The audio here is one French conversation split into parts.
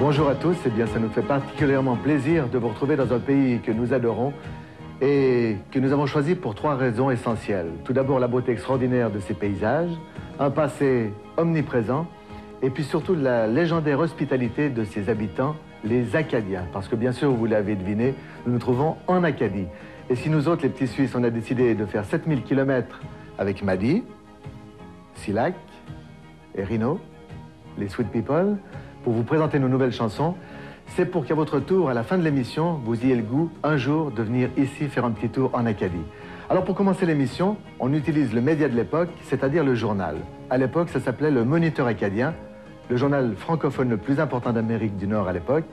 Bonjour à tous, eh bien, ça nous fait particulièrement plaisir de vous retrouver dans un pays que nous adorons et que nous avons choisi pour 3 raisons essentielles. Tout d'abord, la beauté extraordinaire de ses paysages, un passé omniprésent et puis surtout la légendaire hospitalité de ses habitants, les Acadiens. Parce que bien sûr, vous l'avez deviné, nous nous trouvons en Acadie. Et si nous autres, les petits Suisses, on a décidé de faire 7000 km avec Maddy, Silac et Rino, les Sweet People, pour vous présenter nos nouvelles chansons, c'est pour qu'à votre tour, à la fin de l'émission, vous ayez le goût, un jour, de venir ici faire un petit tour en Acadie. Alors pour commencer l'émission, on utilise le média de l'époque, c'est-à-dire le journal. À l'époque, ça s'appelait le Moniteur acadien, le journal francophone le plus important d'Amérique du Nord à l'époque.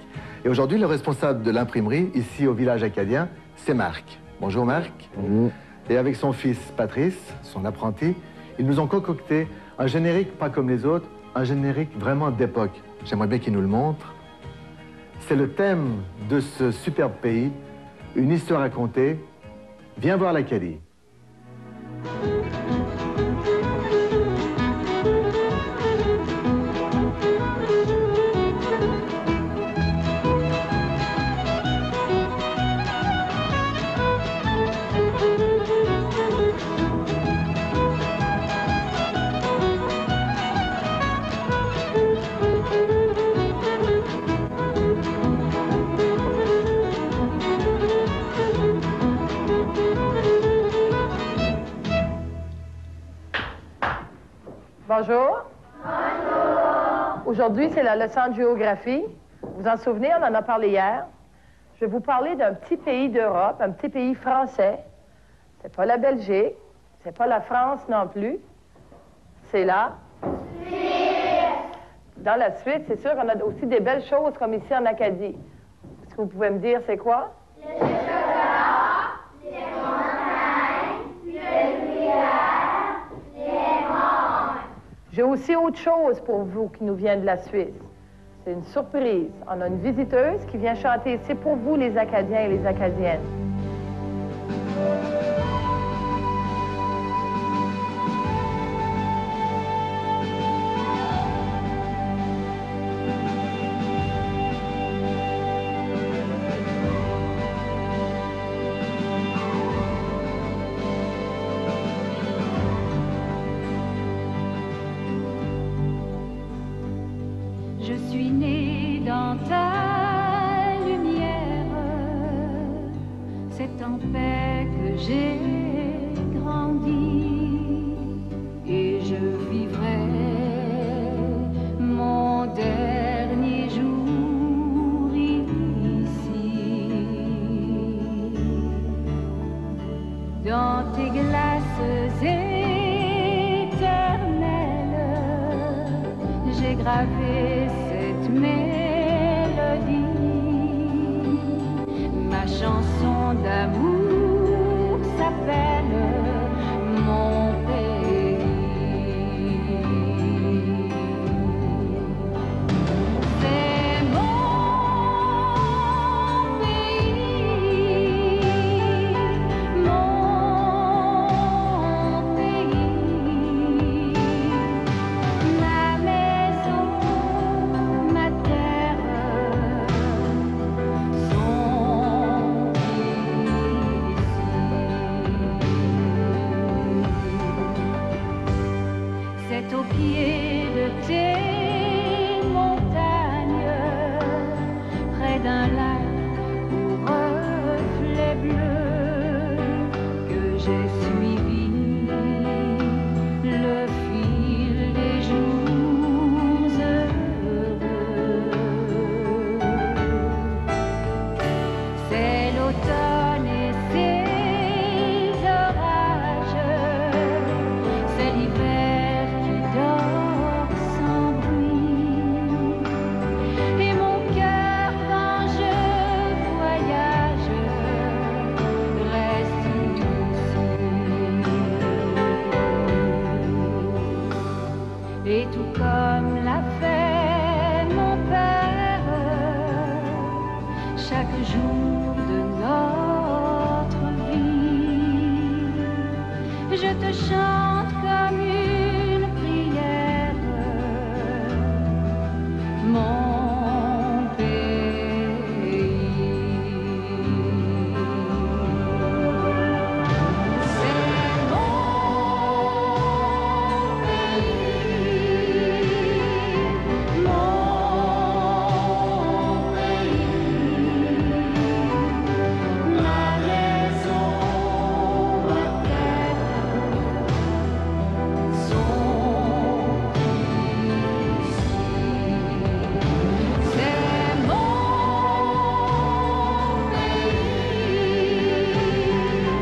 Et aujourd'hui, le responsable de l'imprimerie, ici au village acadien, c'est Marc. Bonjour Marc. Bonjour. Et avec son fils Patrice, son apprenti, ils nous ont concocté un générique pas comme les autres, un générique vraiment d'époque. J'aimerais bien qu'il nous le montre. C'est le thème de ce superbe pays, une histoire à raconter. Viens voir l'Acadie. Bonjour. Bonjour. Aujourd'hui, c'est la leçon de géographie. Vous vous en souvenez, on en a parlé hier. Je vais vous parler d'un petit pays d'Europe, un petit pays français. C'est pas la Belgique, c'est pas la France non plus. C'est la Suisse. Dans la Suisse, c'est sûr qu'on a aussi des belles choses comme ici en Acadie. Est-ce que vous pouvez me dire c'est quoi? Le chocolat, les montagnes, le gruyère, les monts. J'ai aussi autre chose pour vous qui nous vient de la Suisse. C'est une surprise. On a une visiteuse qui vient chanter ici pour vous, les Acadiens et les Acadiennes. Je suis née dans ta lumière, c'est en paix que j'ai grandi et je vivrai mon dernier jour ici. Dans tes glaces éternelles, j'ai gravé cette mélodie, ma chanson d'amour s'appelle Mon pays. C'est mon pays, mon pays, ma maison, ma terre, son te chante comme une prière, mon pays. C'est mon pays, ma maison, ma terre, sont ici. C'est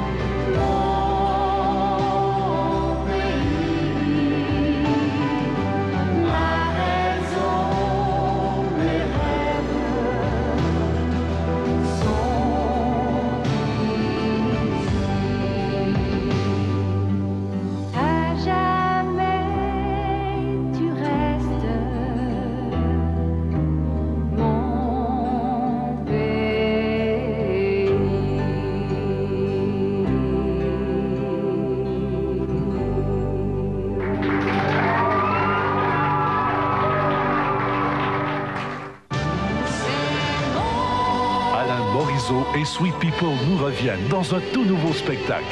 mon pays, ma raison, mes rêves sont ici. À jamais tu restes mon Alain Morisot et Sweet People nous reviennent dans un tout nouveau spectacle.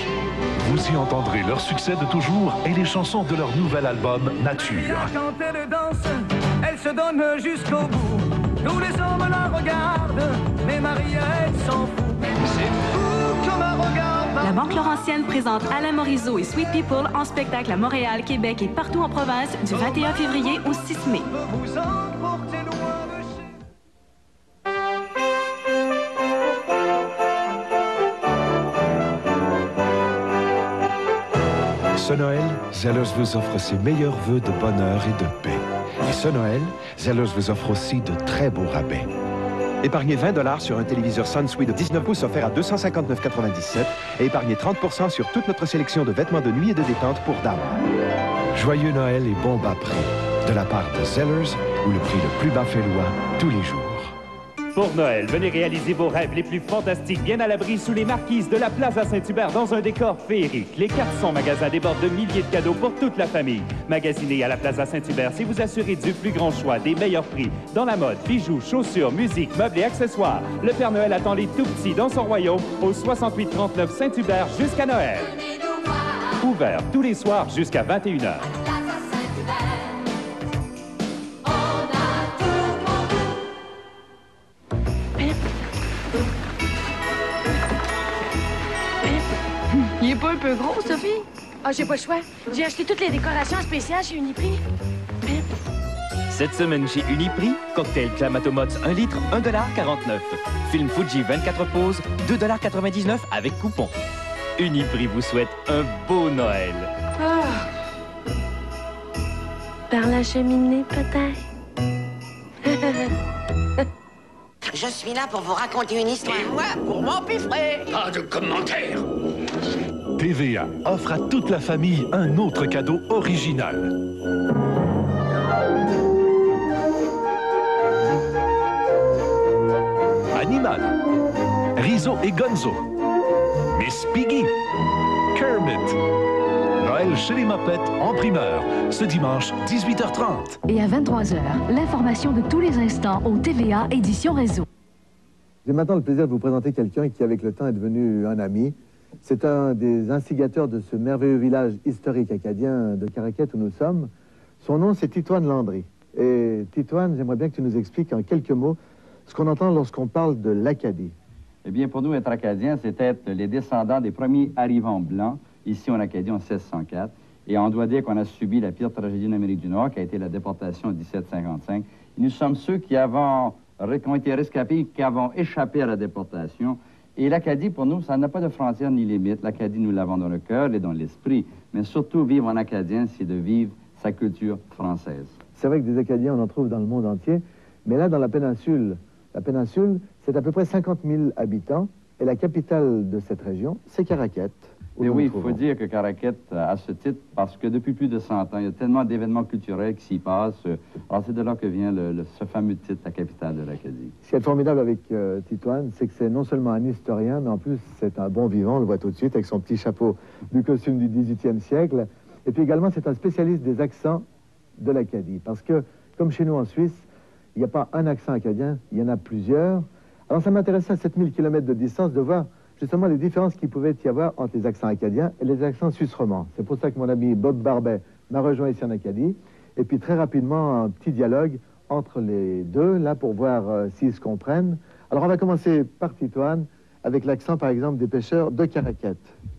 Vous y entendrez leur succès de toujours et les chansons de leur nouvel album Nature. Quand elle danse, elle se donne jusqu'au bout. Tous les hommes la regardent, mais Marie, elle s'en fout. C'est fou comme un regard. La Banque Laurentienne présente Alain Morisot et Sweet People en spectacle à Montréal, Québec et partout en province du 21 février au 6 mai. Vous emporter loin de chez... Ce Noël, Zellers vous offre ses meilleurs vœux de bonheur et de paix. Et ce Noël, Zellers vous offre aussi de très beaux rabais. Épargnez 20 $ sur un téléviseur Sunsweet de 19 pouces offert à 259,97 et épargnez 30 % sur toute notre sélection de vêtements de nuit et de détente pour dames. Joyeux Noël et bon bas prix de la part de Zellers, où le prix le plus bas fait loi tous les jours. Pour Noël, venez réaliser vos rêves les plus fantastiques bien à l'abri sous les marquises de la Plaza Saint-Hubert dans un décor féerique. Les 400 magasins débordent de milliers de cadeaux pour toute la famille. Magasinez à la Plaza Saint-Hubert si vous assurez du plus grand choix, des meilleurs prix dans la mode, bijoux, chaussures, musique, meubles et accessoires. Le Père Noël attend les tout-petits dans son royaume au 6839 Saint-Hubert jusqu'à Noël. Ouvert tous les soirs jusqu'à 21h. Il est pas un peu gros, Sophie? Ah, j'ai pas le choix. J'ai acheté toutes les décorations spéciales chez Uniprix. Cette semaine chez Uniprix, cocktail Clamato-Mots 1 litre, 1,49 $. Film Fuji 24 poses, 2,99 $ avec coupon. Uniprix vous souhaite un beau Noël. Ah. Par la cheminée, peut-être. Je suis là pour vous raconter une histoire. Et moi, pour m'empiffrer. Pas de commentaires. TVA offre à toute la famille un autre cadeau original. Animal, Rizzo et Gonzo, Miss Piggy, Kermit. Noël chez les Mopettes en primeur, ce dimanche 18h30. Et à 23h, l'information de tous les instants au TVA Édition Réseau. J'ai maintenant le plaisir de vous présenter quelqu'un qui, avec le temps, est devenu un ami. C'est un des instigateurs de ce merveilleux village historique acadien de Caraquette où nous sommes. Son nom, c'est Titoine Landry. Et Titoine, j'aimerais bien que tu nous expliques en quelques mots ce qu'on entend lorsqu'on parle de l'Acadie. Eh bien, pour nous, être Acadiens, c'est être les descendants des premiers arrivants blancs ici en Acadie en 1604. Et on doit dire qu'on a subi la pire tragédie en Amérique du Nord, qui a été la déportation en 1755. Et nous sommes ceux qui ont été rescapés, qui avons échappé à la déportation. Et l'Acadie, pour nous, ça n'a pas de frontières ni limites. L'Acadie, nous l'avons dans le cœur et dans l'esprit. Mais surtout, vivre en Acadien, c'est de vivre sa culture française. C'est vrai que des Acadiens, on en trouve dans le monde entier. Mais là, dans la péninsule, c'est à peu près 50 000 habitants. Et la capitale de cette région, c'est Caraquette. Et oui, il faut dire que Caraquette a ce titre parce que depuis plus de 100 ans, il y a tellement d'événements culturels qui s'y passent. Alors c'est de là que vient ce fameux titre, la capitale de l'Acadie. Ce qui est formidable avec Titoine, c'est que c'est non seulement un historien, mais en plus c'est un bon vivant, on le voit tout de suite, avec son petit chapeau du costume du XVIIIe siècle. Et puis également, c'est un spécialiste des accents de l'Acadie. Parce que, comme chez nous en Suisse, il n'y a pas un accent acadien, il y en a plusieurs. Alors ça m'intéressait à 7000 km de distance de voir justement les différences qu'il pouvait y avoir entre les accents acadiens et les accents suisses romands. C'est pour ça que mon ami Bob Barbet m'a rejoint ici en Acadie. Et puis très rapidement, un petit dialogue entre les deux, là, pour voir s'ils se comprennent. Alors on va commencer par Titoine, avec l'accent, par exemple, des pêcheurs de Caraquette.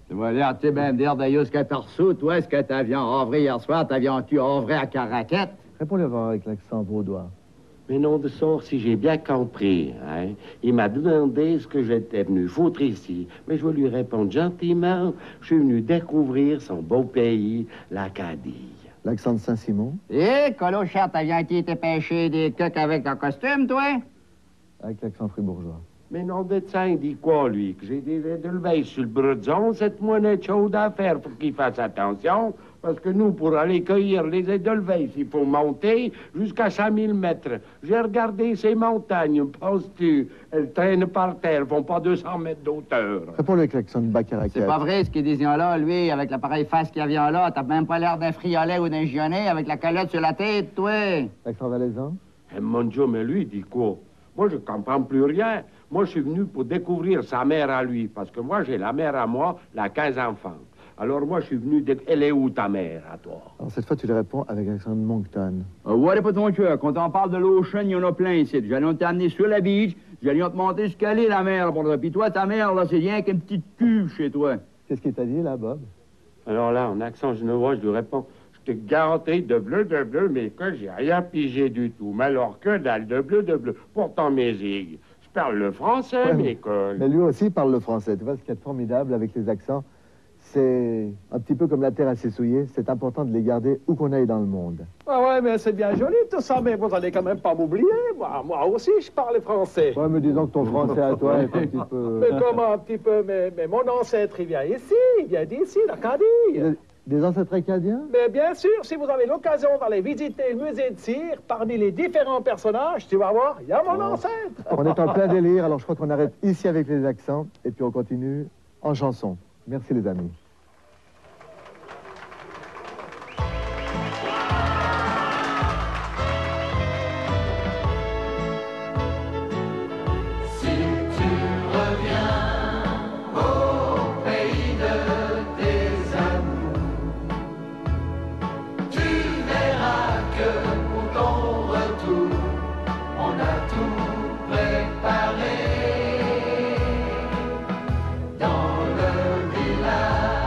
Tu vas dire, tu sais bien me dire d'ailleurs ce que t'as reçu, toi, est-ce que t'avions avré hier soir, t'avions-tu avré à Caraquette? Réponds-le voir avec l'accent vaudois. Mais non de sort, si j'ai bien compris, hein. Il m'a demandé ce que j'étais venu foutre ici. Mais je vais lui répondre gentiment. Je suis venu découvrir son beau pays, l'Acadie. L'accent de Saint-Simon. Eh, Colochard, t'avions-tu été pêcher des coques avec ton costume, toi? Avec l'accent fribourgeois. Mais non de ça, il dit quoi, lui? Que j'ai des Edelweiss sur le bredon, cette monnaie chaude à faire. Faut qu'il fasse attention. Parce que nous, pour aller cueillir les Edelweiss, il faut monter jusqu'à 5000 mètres. J'ai regardé ces montagnes, penses-tu? Elles traînent par terre, elles font pas 200 mètres d'auteur. Réponds-le avec l'accent de Bacaraquette. C'est pas vrai ce qu'il disait là, lui, avec l'appareil face qu'il avait là. T'as même pas l'air d'un friolet ou d'un gionnet avec la calotte sur la tête, toi. L'accent valaisan. Eh, mon Dieu, mais lui, il dit quoi? Moi, je comprends plus rien. Moi, je suis venu pour découvrir sa mère à lui, parce que moi, j'ai la mère à moi, la 15 enfants. Alors moi, je suis venu... Elle est où, ta mère, à toi? Alors cette fois, tu lui réponds avec l'accent de Moncton. Ouais, pas ton cœur. Quand on parle de l'Ocean, il y en a plein ici. J'allais t'amener sur la beach, j'allais te monter ce qu'elle est, la mer. Puis toi, ta mère, là, c'est rien qu'une petite cuve chez toi. Qu'est-ce qu'il t'a dit, là, Bob? Alors là, en accent genevois, je lui réponds... Je te garantis de bleu, mais que j'ai rien pigé du tout. Mais alors que dalle de bleu. Pourtant, mes zigues, je parle le français, ouais, mes cols. Mais lui aussi parle le français. Tu vois, ce qui est formidable avec les accents, c'est un petit peu comme la terre à s'essouiller. C'est important de les garder où qu'on aille dans le monde. Ah ouais, mais c'est bien joli tout ça, mais vous allez quand même pas m'oublier. Moi aussi, je parle français. Ouais, mais disons que ton français à toi est un petit peu... Mais comment un petit peu? Mais mon ancêtre, il vient ici, il vient d'ici, l'Acadie. Des ancêtres acadiens? Mais bien sûr, si vous avez l'occasion d'aller visiter le musée de cire, parmi les différents personnages, tu vas voir, il y a mon ancêtre. On est en plein délire, alors je crois qu'on arrête ici avec les accents, et puis on continue en chanson. Merci les amis. Dans le village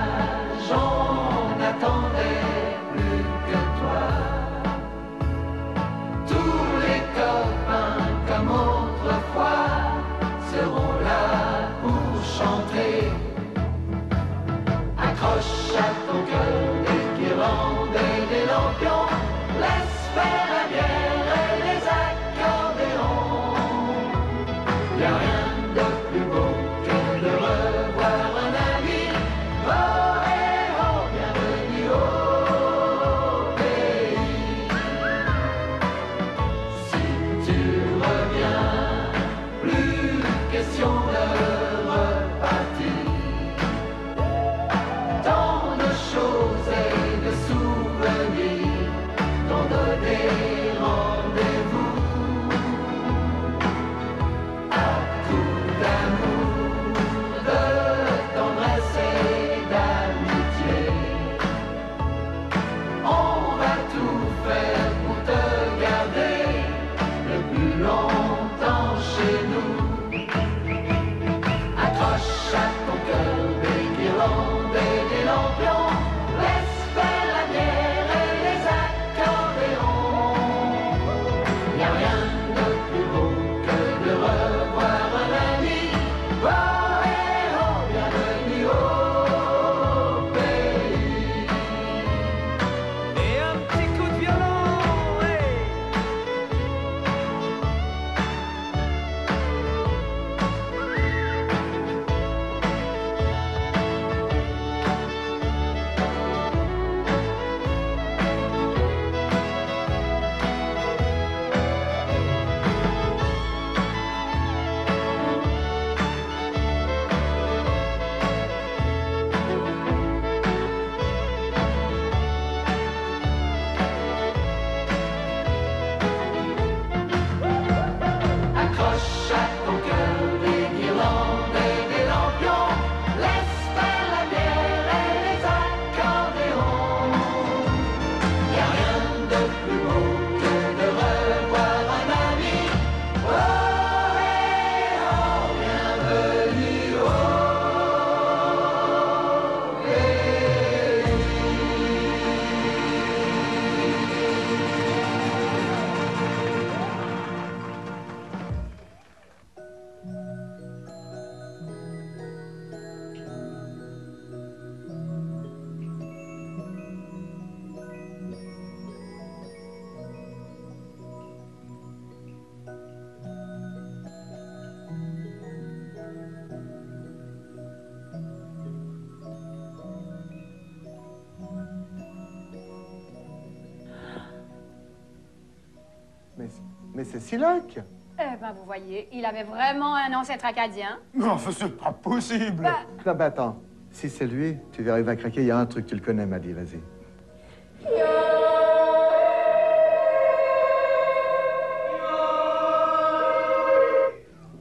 Mais c'est Siloc. Eh ben, vous voyez, il avait vraiment un ancêtre acadien. Non, enfin, c'est pas possible. Bah. Non, ben attends. Si c'est lui, tu verras, il va craquer. Il y a un truc, tu le connais, Maddy, vas-y.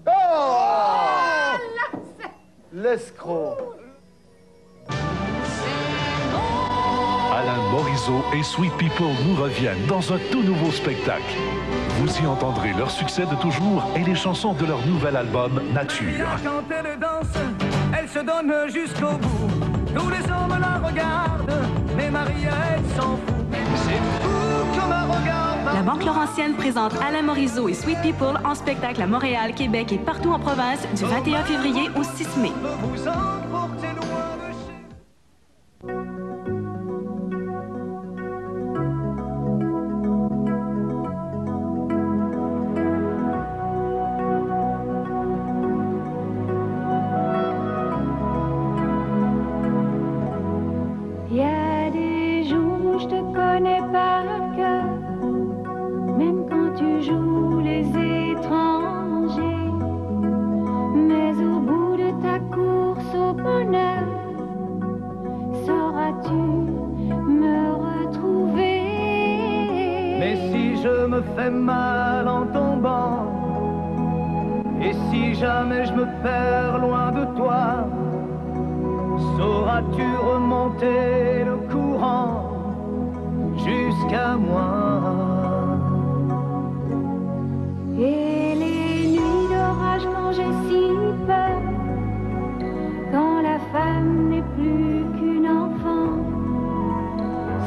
Oh! L'escroc. Alain Morisot et Sweet People nous reviennent dans un tout nouveau spectacle. Vous y entendrez leur succès de toujours et les chansons de leur nouvel album Nature. Quand elle danse, elle se donne jusqu'au bout. Tous les hommes la regardent, mais Maria, elle s'en fout. C'est fou comme un regard. La Banque Laurentienne présente Alain Morisot et Sweet People en spectacle à Montréal, Québec et partout en province du 21 février au 6 mai. Vous emportez loin de chez... Il y a des jours où je te connais par cœur, même quand tu joues les étrangers. Mais au bout de ta course au bonheur, sauras-tu me retrouver? Mais si je me fais mal en tombant, et si jamais je me perds loin de toi, sauras-tu remonter le courant jusqu'à moi? Et les nuits d'orage quand j'ai si peur, quand la femme n'est plus qu'une enfant,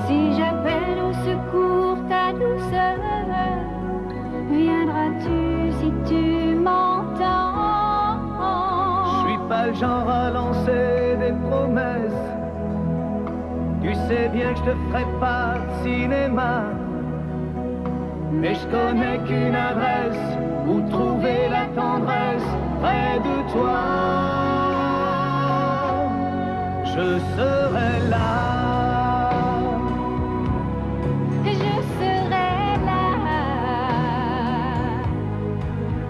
si j'appelle au secours ta douceur, viendras-tu si tu m'entends? Je suis pas le genre à lancer des promesses. Tu sais bien que je te ferai pas de cinéma, mais je connais qu'une adresse où trouver la tendresse près de toi. Je serai là. Je serai là.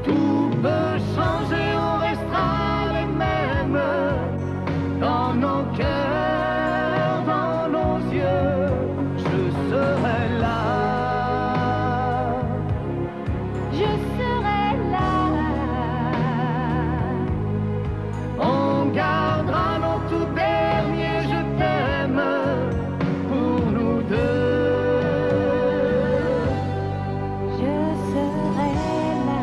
Tout peut changer, on restera les mêmes dans nos cœurs, dans nos yeux. Je serai là. Je serai là. On gardera nos tout derniers je t'aime pour nous deux. Je serai là.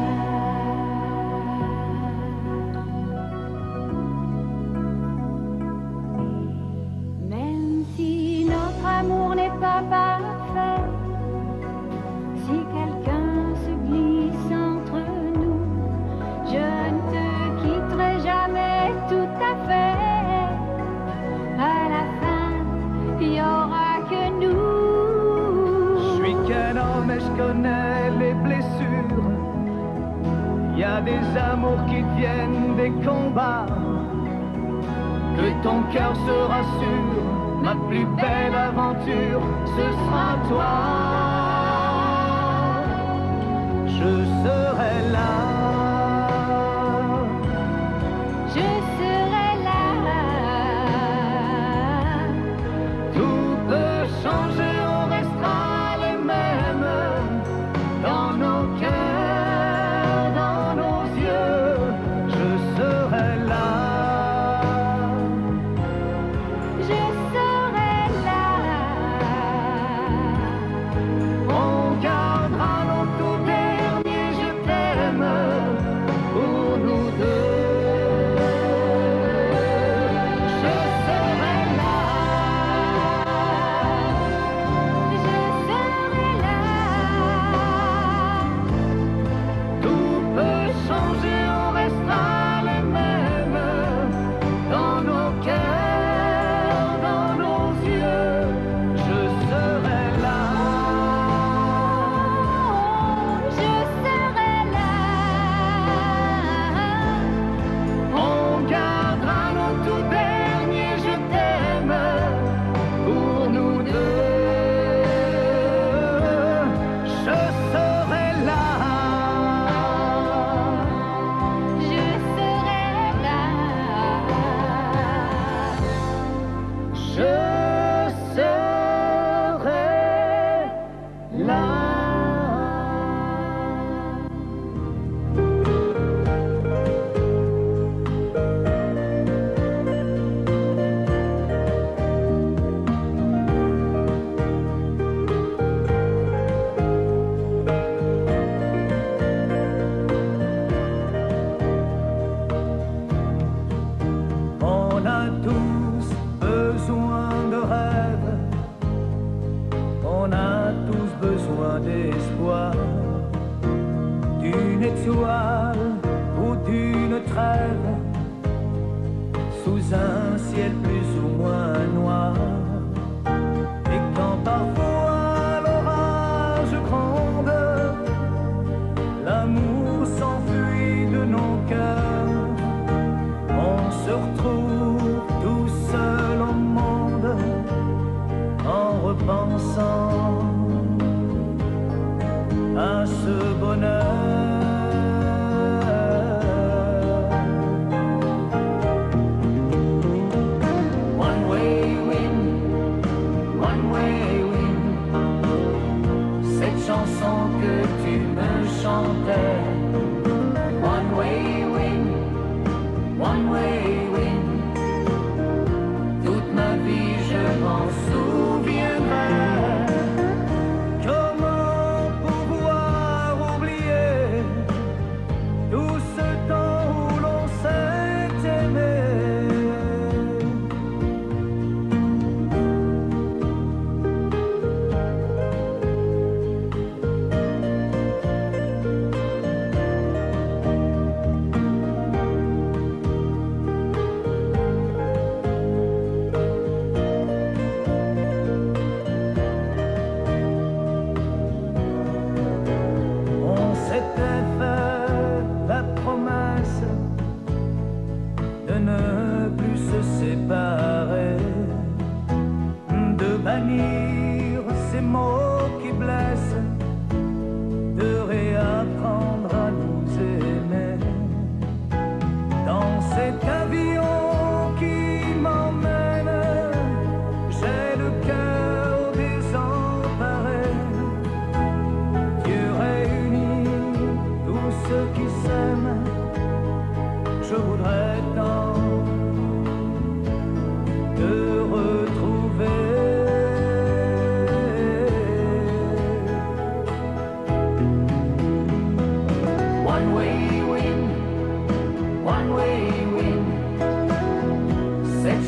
Même si notre amour n'est pas parfait, si quelqu'un se glisse entre nous, je ne te quitterai jamais tout à fait. À la fin, il n'y aura que nous. Je suis qu'un homme et je connais les blessures. Il y a des amours qui deviennent des combats. Que ton cœur se rassure, ma plus belle aventure, ce sera toi. Je serai là. Je serai là. Tout peut changer, on restera les mêmes dans nos cœurs, dans nos yeux. Je serai là. Je serai là. On gardera nos tout derniers je t'aime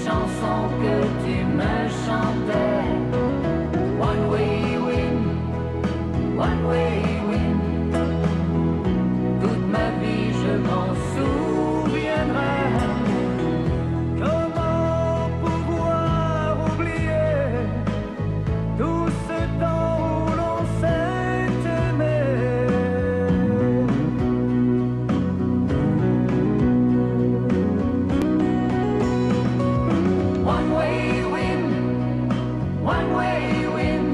chansons que tu me chantais. One way wind, one way wind. Toute ma vie je m'en souviendrai. Comment pouvoir oublier tout ce temps où l'on s'est aimé? One way wind, one way wind.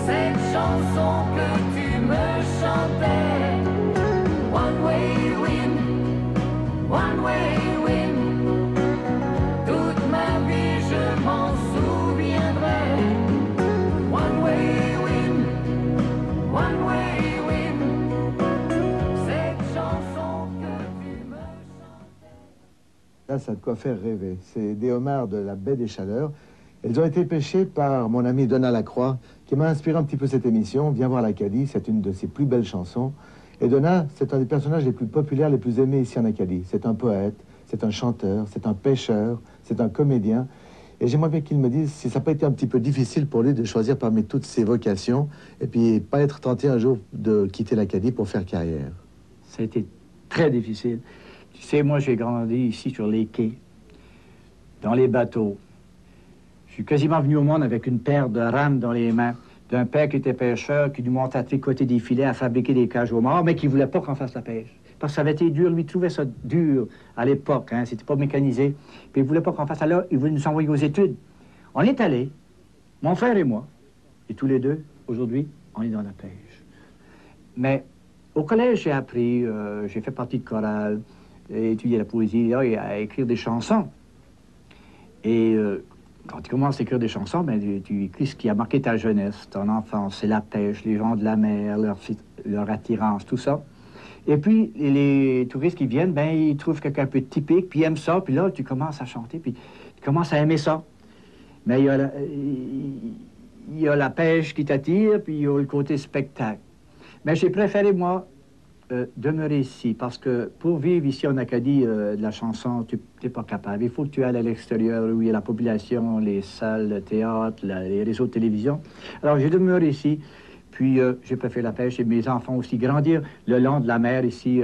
Cette chanson que tu me chantais. One way wind, one way wind. Toute ma vie je m'en souviendrai. One way wind, one way wind. Cette chanson que tu me Là, ça a de quoi faire rêver. C'est des homards de la baie des Chaleurs. Elles ont été pêchées par mon ami Donat Lacroix, qui m'a inspiré un petit peu cette émission. Viens voir l'Acadie, c'est une de ses plus belles chansons. Et Donat, c'est un des personnages les plus populaires, les plus aimés ici en Acadie. C'est un poète, c'est un chanteur, c'est un pêcheur, c'est un comédien. Et j'aimerais bien qu'il me dise si ça n'a pas été un petit peu difficile pour lui de choisir parmi toutes ses vocations et puis pas être tenté un jour de quitter l'Acadie pour faire carrière. Ça a été très difficile. Tu sais, moi, j'ai grandi ici sur les quais, dans les bateaux. Je suis quasiment venu au monde avec une paire de rames dans les mains, d'un père qui était pêcheur, qui nous montait à tricoter des filets, à fabriquer des cages aux morts, mais qui ne voulait pas qu'on fasse la pêche. Parce que ça avait été dur, lui, il trouvait ça dur à l'époque, hein, c'était pas mécanisé. Puis il ne voulait pas qu'on fasse ça là, il voulait nous envoyer aux études. On est allés, mon frère et moi, et tous les deux, aujourd'hui, on est dans la pêche. Mais au collège, j'ai appris, j'ai fait partie de chorale, j'ai étudié la poésie, là, et à écrire des chansons. Et quand tu commences à écrire des chansons, ben, tu écris ce qui a marqué ta jeunesse, ton enfance, c'est la pêche, les gens de la mer, leur attirance, tout ça. Et puis, les touristes qui viennent, ben, ils trouvent quelqu'un un peu typique, puis ils aiment ça, puis là, tu commences à chanter, puis tu commences à aimer ça. Mais il y a la pêche qui t'attire, puis il y a le côté spectacle. Mais j'ai préféré, moi, demeurer ici, parce que pour vivre ici en Acadie de la chanson, tu n'es pas capable. Il faut que tu ailles à l'extérieur où il y a la population, les salles de théâtre, les réseaux de télévision. Alors j'ai demeuré ici, puis j'ai préféré la pêche et mes enfants aussi grandir le long de la mer ici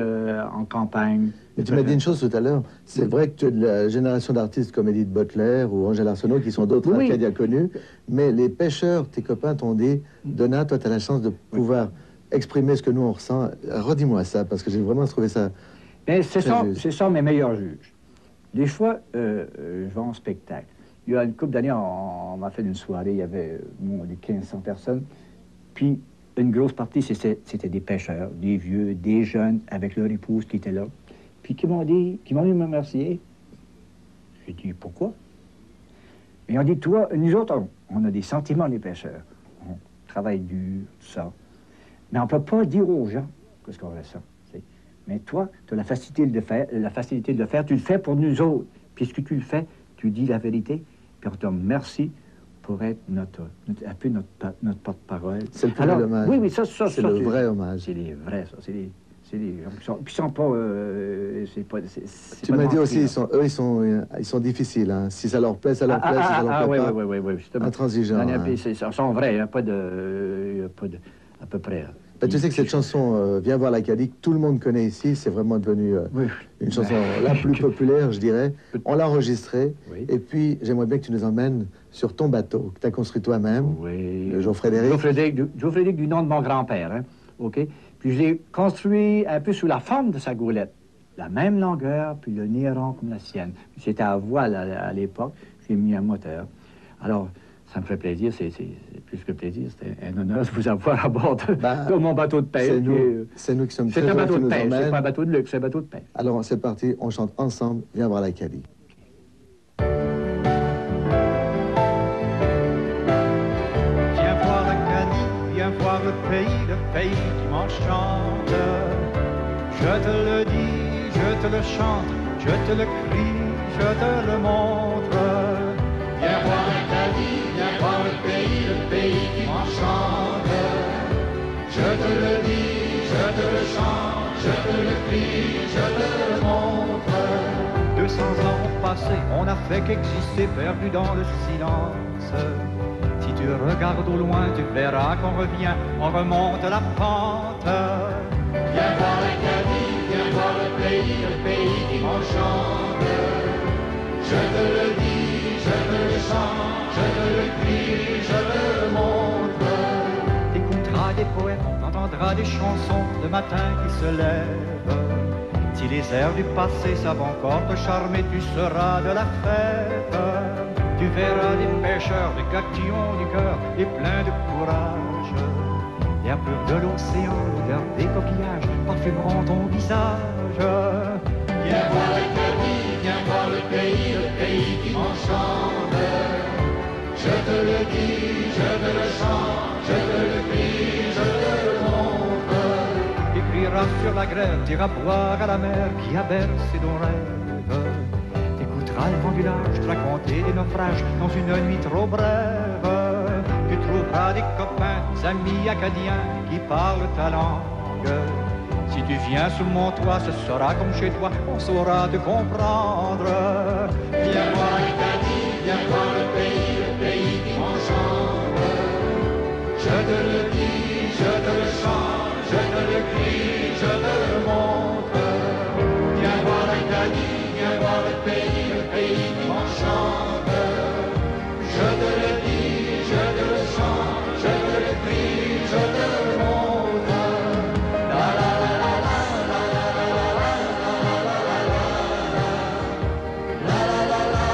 en campagne. Mais tu m'as dit une chose tout à l'heure, c'est vrai que tu es de la génération d'artistes comme Edith Butler ou Angèle Arsenault qui sont d'autres Acadiens connus, mais les pêcheurs, tes copains t'ont dit, Donat, toi tu as la chance de pouvoir exprimer ce que nous on ressent. Redis-moi ça, parce que j'ai vraiment trouvé ça. C'est ça mes meilleurs juges. Des fois, je vais en spectacle. Il y a une couple d'années, on m'a fait une soirée, il y avait des 1500 personnes. Puis, une grosse partie, c'était des pêcheurs, des vieux, des jeunes, avec leur épouse qui étaient là. Puis, qui m'ont dit me remercier. J'ai dit, pourquoi? Ils ont dit, toi, nous autres, on a des sentiments, les pêcheurs. On travaille dur, tout ça. Mais on ne peut pas dire aux gens qu'est-ce qu'on ressent. Mais toi, tu as la facilité de le faire, tu le fais pour nous autres. Puisque tu le fais, tu dis la vérité, puis on te remercie pour être un peu notre porte-parole. C'est le vrai hommage. Oui, ça, c'est le vrai hommage. C'est les vrais, ça. C'est des gens qui sont pas... tu m'as dit aussi, ils sont difficiles. Hein. Si ça leur plaît, ça leur plaît. Si ça leur plaît pas, oui, justement. Intransigeants. Ils sont vrais, il n'y a pas de... à peu près. Ben, tu sais que cette chanson, Viens voir l'Acadie, que tout le monde connaît ici, c'est vraiment devenu une chanson la plus populaire, je dirais. On l'a enregistrée, et puis j'aimerais bien que tu nous emmènes sur ton bateau, que tu as construit toi-même, le Geoffrédéric. Geoffrédéric du nom de mon grand-père, hein, OK? Puis je l'ai construit un peu sous la forme de sa goélette. La même longueur, puis le nez rond comme la sienne. C'était à voile à l'époque, j'ai mis un moteur. Alors, ça me fait plaisir, c'est plus que plaisir, c'était un honneur de vous avoir à bord de mon bateau de pêche. C'est nous qui sommes très heureux. C'est un bateau de pêche, c'est pas un bateau de luxe, c'est un bateau de pêche. Alors c'est parti, on chante ensemble, Viens voir l'Acadie. Viens voir l'Acadie, viens voir le pays qui m'enchante. Je te le dis, je te le chante, je te le crie, je te le montre. Viens voir l'Acadie, viens voir le pays qui m'enchante. Je te le dis, je te le chante, je te le crie, je te le montre. 200 ans passé, on a fait qu'exister, perdu dans le silence. Si tu regardes au loin, tu verras qu'on revient, on remonte la pente. Viens voir l'Acadie, viens voir le pays qui m'enchante. Je te le dis, je te le chante, je te le crie, je te le montre. T'écouteras des poètes, t'entendras des chansons de matin qui se lèvent. Si les airs du passé savent encore te charmer, tu seras de la fête. Tu verras des pêcheurs, des gars qui ont du cœur et plein de courage. Et un peu de l'océan, l'odeur des coquillages parfumeront ton visage. Viens voir l'Acadie, viens voir le pays qui m'enchante. Je te le dis, je te le chante, je te le crie, je te le montre. T'écriras sur la grève, t'iras boire à la mer qui a bercé ton rêve. T'écouteras le vent du large te raconter des naufrages dans une nuit trop brève. Tu trouveras des copains, des amis acadiens qui parlent ta langue. Si tu viens sous mon toit, ce sera comme chez toi, on saura te comprendre. Viens voir l'Acadie, viens voir le pays qui m'enchante. Je te le dis, je te le chante, je te le crie, je te le montre. Viens voir l'Acadie, viens voir le pays qui m'enchante. Je te le dis, je te le chante, je te le crie, je te le montre. La la la la la la la la la la la la la la la la la la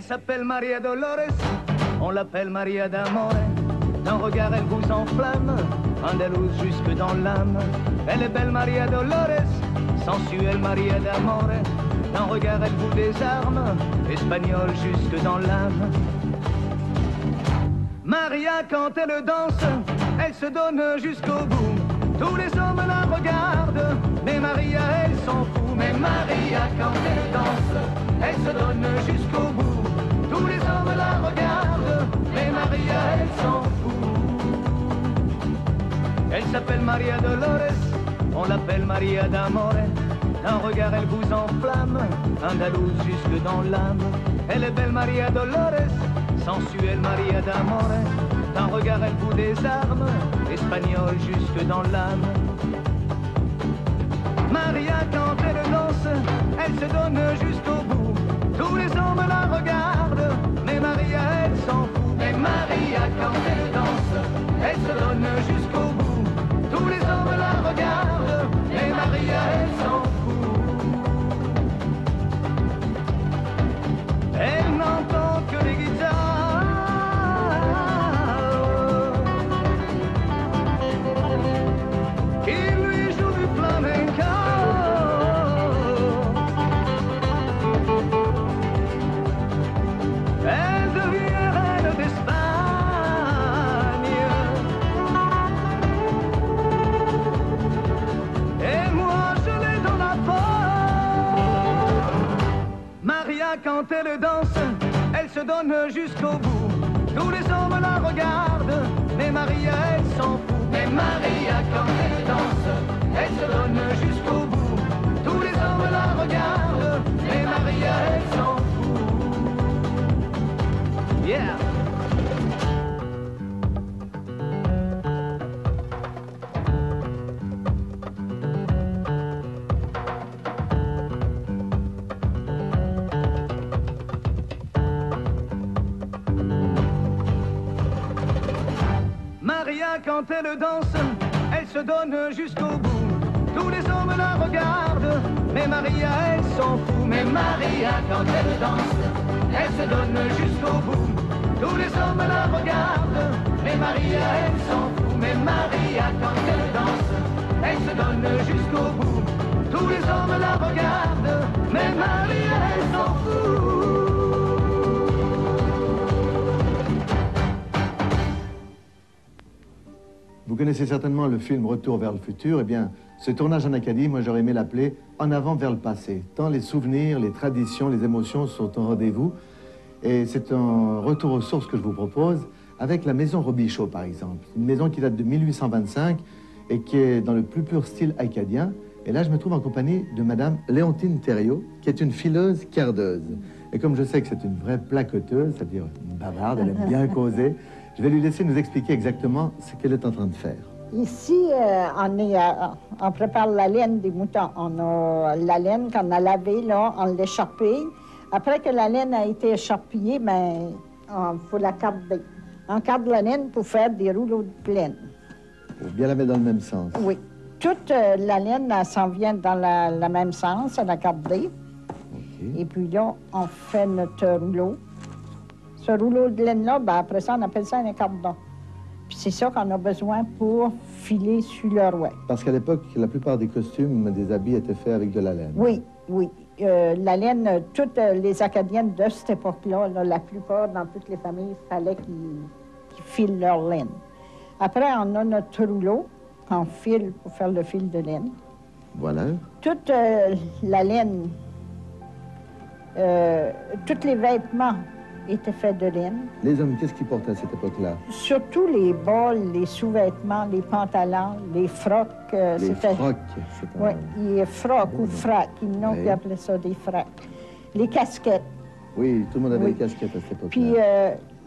s'appelle Maria Dolores, on l'appelle Maria d'Amore. D'un regard, elle vous enflamme, andalouse jusque dans l'âme. Elle est belle Maria Dolores, sensuelle Maria d'Amore. D'un regard, elle vous désarme, espagnole jusque dans l'âme. Maria, quand elle danse, elle se donne jusqu'au bout. Tous les hommes la regardent, mais Maria, elle s'en fout. Mais Maria, quand elle danse, elle se donne jusqu'au bout. Tous les hommes la regardent, mais Maria, elle s'en fout. Elle s'appelle Maria Dolores, on l'appelle Maria d'Amore. D'un regard, elle vous enflamme, andalouse jusque dans l'âme. Elle est belle Maria Dolores, sensuelle Maria d'Amore. D'un regard, elle vous désarme, espagnole jusque dans l'âme. Maria, quand elle danse, elle se donne jusqu'au bout. Tous les hommes la regardent, mais Maria, elle s'en fout. Mais Maria, quand elle danse, elle se donne jusqu'au bout. Tous les hommes la regardent, mais Maria, elle s'en fout. Elle n'entend que les guitares qui lui jouent du flamenco. Elle devient reine d'Espagne. Et moi je l'ai dans la peau. Maria, quand elle danse, elle se donne jusqu'au bout. Tous les hommes la regardent, mais Maria, elle s'en fout. Mais Maria, quand elle danse, elle se donne jusqu'au bout. Tous les hommes la regardent, mais Maria, elle s'en fout. Yeah! Maria, quand elle danse, elle se donne jusqu'au bout. Tous les hommes la regardent, mais Maria, elle s'en fout. Mais Maria, quand elle danse, elle se donne jusqu'au bout. Tous les hommes la regardent, mais Maria, elle s'en fout. Mais Maria, quand elle danse, elle se donne jusqu'au bout. Tous les hommes la regardent, mais Maria, elle s'en fout. Vous connaissez certainement le film Retour vers le futur. Eh bien, ce tournage en Acadie, moi j'aurais aimé l'appeler En avant vers le passé. Tant les souvenirs, les traditions, les émotions sont au rendez-vous. Et c'est un retour aux sources que je vous propose avec la maison Robichaud, par exemple. Une maison qui date de 1825 et qui est dans le plus pur style acadien. Et là, je me trouve en compagnie de Madame Léontine Thériault, qui est une fileuse cardeuse. Et comme je sais que c'est une vraie placoteuse, c'est-à-dire une bavarde, elle aime bien causer, je vais lui laisser nous expliquer exactement ce qu'elle est en train de faire. Ici, on prépare la laine des moutons. On a la laine qu'on a lavée, là, on l'écharpille. Après que la laine a été écharpillée, ben, il faut la carder. On carde la laine pour faire des rouleaux de laine. Pour bien la mettre dans le même sens. Oui. Toute la laine, elle s'en vient dans le même sens, elle a cardée. Okay. Et puis là, on fait notre rouleau. Ce rouleau de laine-là, ben, après ça, on appelle ça un cardon. Puis c'est ça qu'on a besoin pour filer sur le rouet. Parce qu'à l'époque, la plupart des costumes, des habits étaient faits avec de la laine. Oui, oui. La laine, toutes les Acadiennes de cette époque-là, là, la plupart, dans toutes les familles, il fallait qu'ils filent leur laine. Après, on a notre rouleau qu'on file pour faire le fil de laine. Voilà. Toute la laine, tous les vêtements étaient faits de laine. Les hommes, qu'est-ce qu'ils portaient à cette époque-là? Surtout les bols, les sous-vêtements, les pantalons, les frocs. Les frocs, c'est un... Oui, les frocs ou fracs. Ils n'ont qui appelaient ça des fracs. Les casquettes. Oui, tout le monde avait des casquettes à cette époque-là. Puis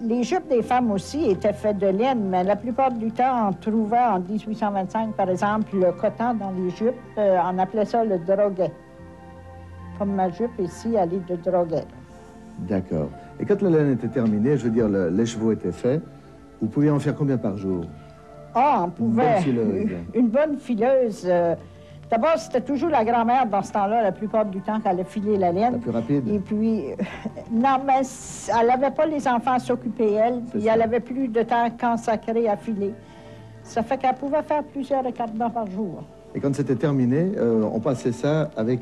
les jupes des femmes aussi étaient faites de laine, mais la plupart du temps, on trouvait en 1825, par exemple, le coton dans les jupes. On appelait ça le droguet. Comme ma jupe ici, elle est de droguet. D'accord. Et quand la laine était terminée, je veux dire, les chevaux étaient faits, vous pouviez en faire combien par jour? Ah, on pouvait. Une bonne fileuse. D'abord, c'était toujours la grand-mère dans ce temps-là, la plupart du temps, qu'elle allait filer la laine. La plus rapide. Et puis, non, mais elle n'avait pas les enfants à s'occuper, elle. Puis elle avait plus de temps consacré à filer. Ça fait qu'elle pouvait faire plusieurs écartements par jour. Et quand c'était terminé, on passait ça avec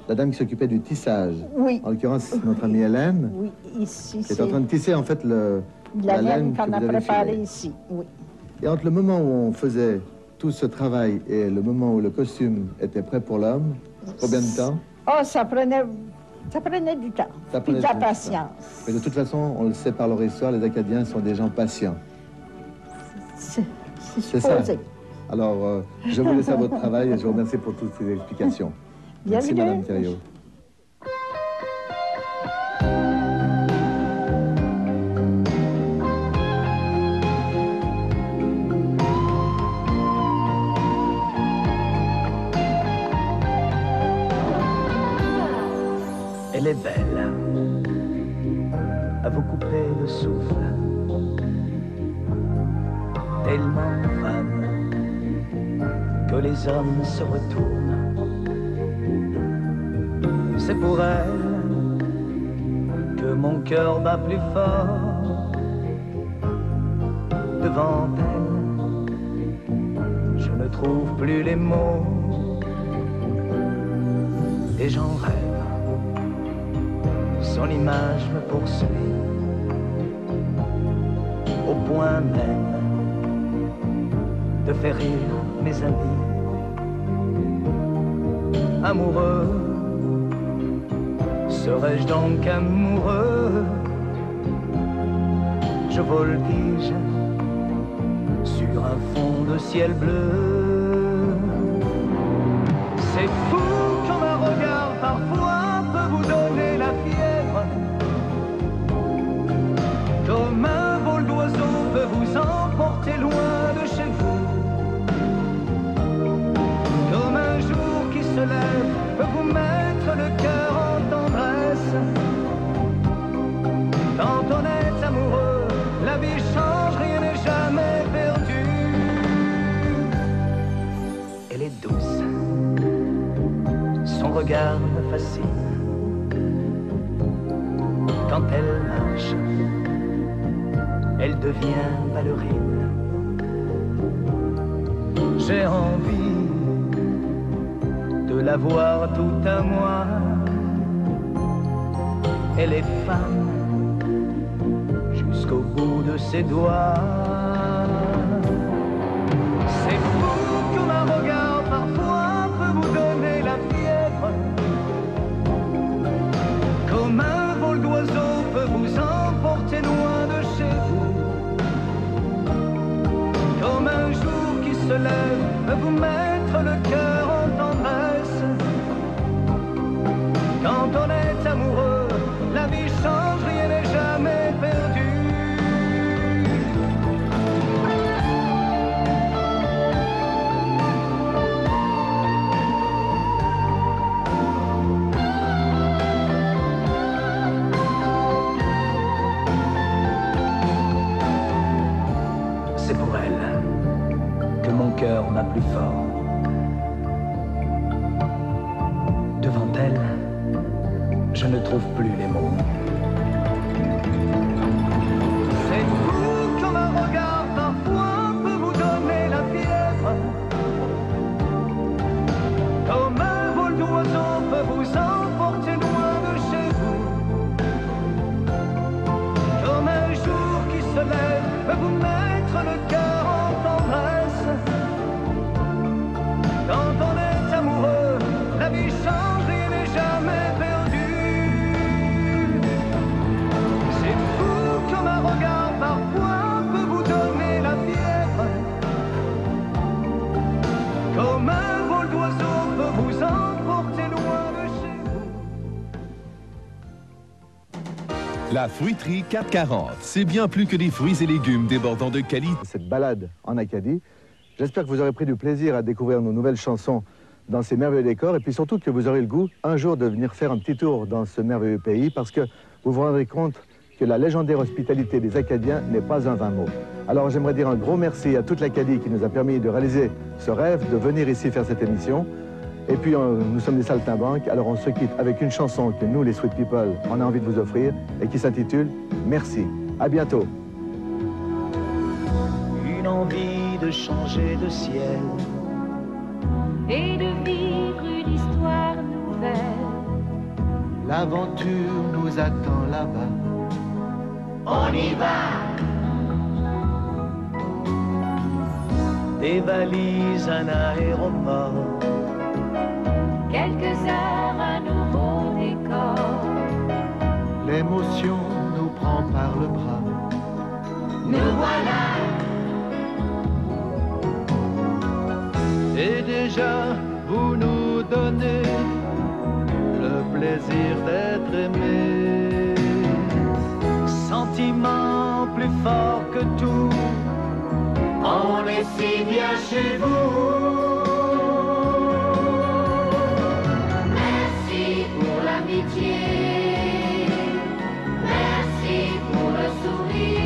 la dame qui s'occupait du tissage. Oui. En l'occurrence, notre amie Hélène. Oui, ici, qui est en train de tisser, en fait, la laine qu'on a préparée ici, oui. Et entre le moment où on faisait tout ce travail et le moment où le costume était prêt pour l'homme, combien de temps? Oh, ça prenait du temps, puis de la patience. Mais de toute façon, on le sait par leur histoire, les Acadiens sont des gens patients. C'est ça. supposé. Alors, je vous laisse à votre travail et je vous remercie pour toutes ces explications. Merci, Madame Thériault. Elle est belle, à vous couper le souffle, tellement femme que les hommes se retournent. C'est pour elle que mon cœur bat plus fort. Devant elle, je ne trouve plus les mots et j'en rêve. Son image me poursuit au point même de faire rire mes amis. Amoureux, serais-je donc amoureux? Je voltige sur un fond de ciel bleu. C'est fou comme un regard parfois peut vous donner la fièvre, comme un vol d'oiseau peut vous emporter loin de chez vous, comme un jour qui se lève peut vous mettre le cœur en tendresse. Quand on est amoureux, la vie change, rien n'est jamais perdu. Elle est douce, son regard me fascine. Quand elle marche, elle devient ballerine. J'ai envie de la voir tout à moi. Elle est femme jusqu'au bout de ses doigts. C'est fou comme un regard parfois peut vous donner la fièvre, comme un vol d'oiseau peut vous emporter loin de chez vous, comme un jour qui se lève peut vous mettre le cœur en tendresse. Quand on est amoureux, la vie change, rien n'est jamais perdu. C'est pour elle que mon cœur bat plus fort. Devant elle, je ne trouve plus les mots. C'est fou comme un regard parfois peut vous donner la fièvre, comme un vol d'oiseau peut vous emporter loin de chez vous, comme un jour qui se lève peut vous mettre le cœur en tendresse. Quand on est amoureux, la vie change, rien n'est jamais perdu. C'est fou comme un regard parfois peut vous donner la fièvre, comme un vol d'oiseau peut vous emporter loin de chez vous. La fruiterie 440, c'est bien plus que des fruits et légumes débordant de qualité. Cette balade en Acadie, j'espère que vous aurez pris du plaisir à découvrir nos nouvelles chansons dans ces merveilleux décors et puis surtout que vous aurez le goût un jour de venir faire un petit tour dans ce merveilleux pays parce que vous vous rendrez compte que la légendaire hospitalité des Acadiens n'est pas un vain mot. Alors j'aimerais dire un gros merci à toute l'Acadie qui nous a permis de réaliser ce rêve, de venir ici faire cette émission. Et puis, nous sommes des saltimbanques, alors on se quitte avec une chanson que nous, les Sweet People, on a envie de vous offrir et qui s'intitule « Merci ». À bientôt. Une envie de changer de ciel et de vivre une histoire nouvelle. L'aventure nous attend là-bas. On y va. Des valises, un aéroport. Quelques heures, un nouveau décor. L'émotion nous prend par le bras. Nous voilà. Et déjà, vous nous donnez le plaisir d'être aimé. Sentiment plus fort que tout. On est si bien chez vous. Merci pour l'amitié. Merci pour le sourire.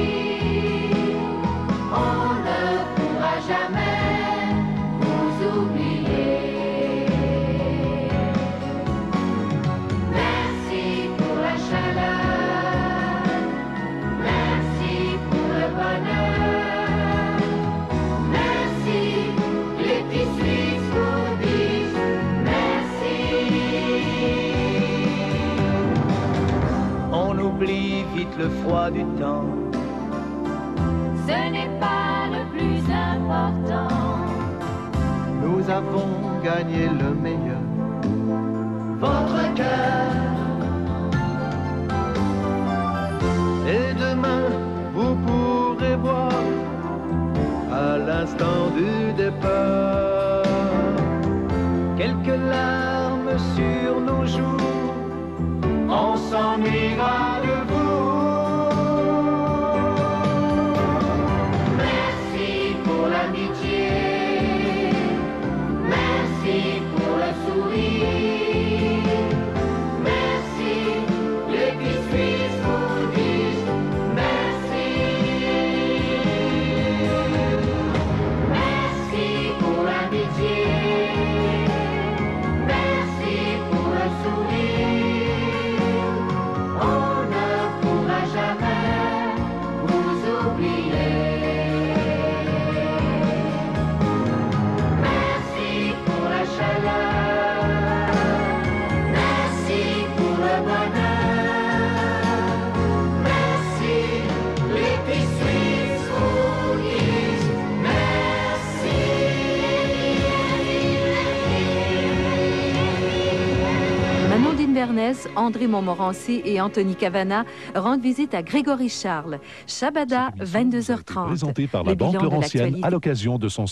On ne pourra jamais vous oublier. Merci pour la chaleur. Merci pour le bonheur. Merci les petits Suisses goodies. Merci. On oublie vite le froid du temps. Ce n'est pas le plus important. Nous avons gagné le meilleur. Votre cœur. Et demain, vous pourrez voir à l'instant du départ quelques larmes sur nos joues. On s'ennuiera de vous. Merci pour l'amitié. Merci pour le sourire. Merci les petits Suisses goodies. Merci. Merci pour l'amitié. Merci pour le sourire. On ne pourra jamais vous oublier. Merci pour la chaleur. Merci pour le bonheur. Merci les petits Suisses goodies. Manon d'Inverness, André Montmorency et Anthony Cavana rendent visite à Grégory Charles. Shabada, 22h30. Présenté par Le la Banque bilan de Laurentienne l'actualité. à l'occasion de son